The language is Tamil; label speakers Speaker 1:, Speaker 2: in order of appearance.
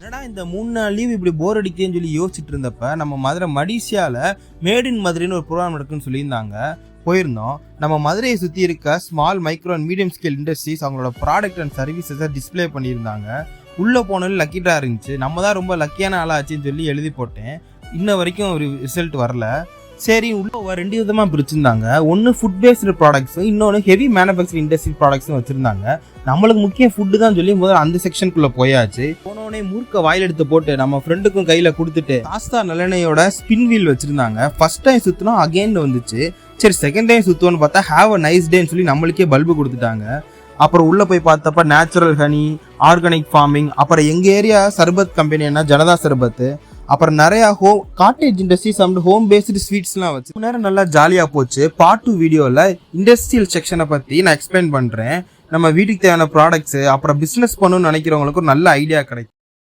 Speaker 1: என்னடா இந்த 3 நாள் லீவ் இப்படி போர் அடிக்கேன்னு சொல்லி யோசிச்சுட்டு இருந்தப்ப நம்ம மதுரை மடிசியால மேட் இன் மதுரைன்னு ஒரு ப்ரோக்ராம் நடக்குன்னு சொல்லியிருந்தாங்க. போயிருந்தோம். நம்ம மதுரையை சுற்றி இருக்க small micro and medium scale industries அவங்களோட ப்ராடக்ட் அண்ட் சர்வீசஸை டிஸ்பிளே பண்ணியிருந்தாங்க. உள்ளே போனது லக்கிட்டா இருந்துச்சு. நம்ம தான் ரொம்ப லக்கியான ஆளாச்சுன்னு சொல்லி எழுதி போட்டேன். இன்ன வரைக்கும் ஒரு ரிசல்ட் வரல. சரி, உள்ள 2 விதமாக பிரிச்சிருந்தாங்க. ஒன்று ஃபுட் பேஸ்டு ப்ராடக்ட்ஸும், இன்னொன்று ஹெவி மேனுஃபேக்சரிங் இண்டஸ்ட்ரி ப்ராடக்ட்ஸும் வச்சுருந்தாங்க. நம்மளுக்கு முக்கியம் ஃபுட்டு தான் சொல்லி முதல்ல அந்த செக்ஷனுக்குள்ளே போயாச்சு. போனோடனே மூர்க்க வாயில் எடுத்து போட்டு நம்ம ஃப்ரெண்டுக்கும் கையில் கொடுத்துட்டு சாஸ்தா நல்லெண்ணெயோட ஸ்பின் வீல் வச்சுருந்தாங்க. ஃபர்ஸ்ட் டைம் சுற்றினோம், அகெயின் வந்துச்சு. சரி, செகண்ட் டைம் சுற்றுவோன்னு பார்த்தா ஹேவ் அ நைஸ் டேன்னு சொல்லி நம்மளுக்கே பல்பு கொடுத்துட்டாங்க. அப்புறம் உள்ளே போய் பார்த்தப்ப நேச்சுரல் ஹனி, ஆர்கானிக் ஃபார்மிங், அப்புறம் எங்கள் ஏரியா சர்பத் கம்பெனி என்ன ஜனதா சர்பத்து, அப்புறம் நிறையா cottage industries and home based ஸ்வீட்ஸ்லாம் வச்சு நேரம் நல்லா ஜாலியாக போச்சு. பார்ட் 2 வீடியோவில் இண்டஸ்ட்ரியல் செக்ஷனை பற்றி நான் எக்ஸ்பிளைன் பண்ணுறேன். நம்ம வீட்டுக்கு தேவையான ப்ராடக்ட்ஸு, அப்புறம் பிஸ்னஸ் பண்ணணும்னு நினைக்கிறவங்களுக்கு ஒரு நல்ல ஐடியா கிடைக்கும்.